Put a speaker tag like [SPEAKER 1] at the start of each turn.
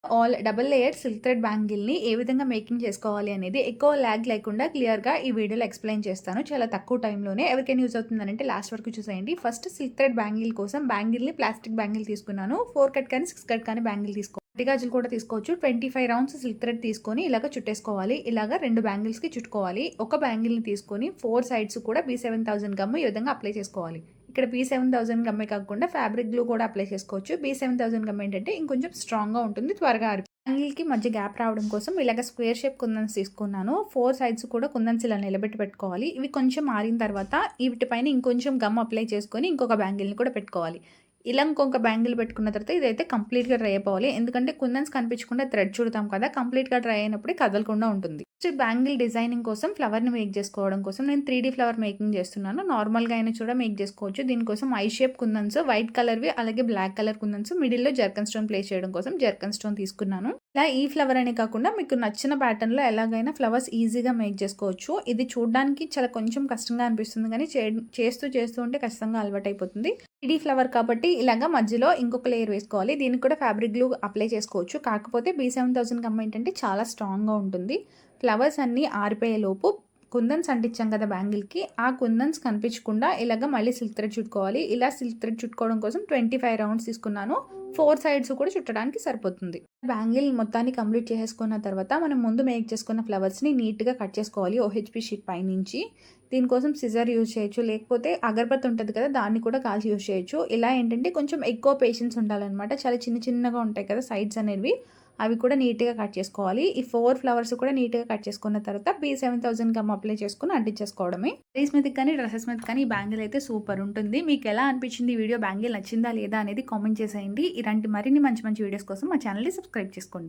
[SPEAKER 1] All double layer silk thread బ్యాంగిల్‌ని ఏ విధంగా మేకింగ్ చేసుకోవాలి అనేది ఎక్కువ ల్యాగ్ లేకుండా క్లియర్‌గా ఈ వీడియోలో ఎక్స్‌ప్లెయిన్ చేస్తాను. చాలా తక్కువ టైంలోనే. ఎవరికైనా యూజ్ అవుతుందనంటే లాస్ట్ వరకు చూసేయండి. ఫస్ట్ సిల్క్ థ్రెడ్ బ్యాంగిల్ కోసం బ్యాంగిల్‌ని ప్లాస్టిక్ బ్యాంగిల్ తీసుకున్నాను. 4 కట్ కానీ 6 కట్ కానీ బ్యాంగిల్ గట్టి గాజులు కూడా తీసుకోవచ్చు. 25 రౌండ్స్ సిల్క్ థ్రెడ్ తీసుకొని ఇలాగ చుట్టేసుకోవాలి. ఇలాగ 2 బ్యాంగిల్స్‌కి చుట్టుకోవాలి. ఒక బ్యాంగిల్‌ని తీసుకొని 4 సైడ్స్ కూడా B7000 గమ్ ఈ విధంగా అప్లై చేసుకోవాలి. ఇక్కడ B7000 గమ్మే కాకుండా ఫ్యాబ్రిక్ గ్లూ కూడా అప్లై చేసుకోవచ్చు. B7000 గమ్ ఏంటంటే ఇంకొంచెం స్ట్రాంగ్‌గా ఉంటుంది. త్వరగా బ్యాంగిల్‌కి మధ్య గ్యాప్ రావడం కోసం ఇలాగ స్క్వేర్ షేప్ కుందన్స్ తీసుకున్నాను. 4 సైడ్స్ కూడా కుందన్స్ ఇలా నిలబెట్టి పెట్టుకోవాలి. ఇవి కొంచెం ఆరిన తర్వాత వీటిపైన ఇంకొంచెం గమ్ అప్లై చేసుకొని ఇంకొక బ్యాంగిల్‌ని కూడా పెట్టుకోవాలి. ఇలా ఇంకొక బ్యాంగిల్ పెట్టుకున్న తర్వాత ఇదైతే కంప్లీట్‌గా డ్రై అయిపోవాలి. ఎందుకంటే కుందన్స్ కనిపించకుండా థ్రెడ్ చుడతాం కదా! కంప్లీట్‌గా డ్రై అయినప్పుడే కదలకుండా ఉంటుంది. నెక్స్ట్ బ్యాంగిల్ డిజైనింగ్ కోసం ఫ్లవర్‌ని మేక్ చేసుకోవడం కోసం నేను 3D ఫ్లవర్ మేకింగ్ చేస్తున్నాను. నార్మల్‌గా అయినా కూడా మేక్ చేసుకోవచ్చు. దీనికోసం ఐ షేప్ కుందన్స్ వైట్ కలర్‌వి అలాగే బ్లాక్ కలర్ కుందన్స్ మిడిల్‌లో జర్కన్ స్టోన్ ప్లేస్ చేయడం కోసం జర్కన్ స్టోన్ తీసుకున్నాను. ఇలా ఈ ఫ్లవర్ అనే కాకుండా మీకు నచ్చిన ప్యాటర్న్‌లో ఎలాగైనా ఫ్లవర్స్ ఈజీగా మేక్ చేసుకోవచ్చు. ఇది చూడడానికి చాలా కొంచెం కష్టంగా అనిపిస్తుంది కానీ చేస్తూ ఉంటే ఖచ్చితంగా అలవాటైపోతుంది. 3D ఫ్లవర్ కాబట్టి ఇలాగా మధ్యలో ఇంకొక లేయర్ వేసుకోవాలి. దీనికి కూడా ఫ్యాబ్రిక్ గ్లూ అప్లై చేసుకోవచ్చు. కాకపోతే B7000 గమ్ ఏంటంటే చాలా స్ట్రాంగ్‌గా ఉంటుంది. ఫ్లవర్స్ అన్నీ ఆరిపోయేలోపు కుందన్స్ అంటించాం కదా బ్యాంగిల్‌కి, ఆ కుందన్స్ కనిపించకుండా ఇలాగ మళ్ళీ సిల్క్ థ్రెడ్ చుట్టుకోవాలి. ఇలా సిల్క్ థ్రెడ్ చుట్టుకోవడం కోసం 25 రౌండ్స్ తీసుకున్నాను. 4 సైడ్స్ కూడా చుట్టడానికి సరిపోతుంది. బ్యాంగిల్ మొత్తాన్ని కంప్లీట్ చేసేసుకున్న తర్వాత మనం ముందు మేక్ చేసుకున్న ఫ్లవర్స్‌ని నీట్‌గా కట్ చేసుకోవాలి OHP షీట్ పైనుంచి. దీనికోసం సిజర్ యూజ్ చేయొచ్చు. లేకపోతే అగరబత్తి ఉంటుంది కదా! దాన్ని కూడా కాల్చి యూజ్ చేయొచ్చు. ఇలా ఏంటంటే కొంచెం ఎక్కువ పేషెన్స్ ఉండాలన్నమాట. చాలా చిన్నగా ఉంటాయి కదా సైడ్స్ అనేవి. అవి కూడా నీట్‌గా కట్ చేసుకోవాలి. ఈ 4 ఫ్లవర్స్ కూడా నీట్‌గా కట్ చేసుకున్న తర్వాత B7000 గమ్ అప్లై చేసుకొని అంటించేసుకోవడమే. శారీస్ మీదకి కానీ, డ్రెసెస్ మీదకి కానీ ఈ బ్యాంగిల్ అయితే సూపర్ ఉంటుంది. మీకు ఎలా అనిపించింది ఈ వీడియో? బ్యాంగిల్ నచ్చిందా లేదా అనేది కామెంట్ చేసేయండి. ఇలాంటి మరిన్ని మంచి వీడియోస్ కోసం మా ఛానల్‌ని సబ్స్క్రైబ్ చేసుకోండి.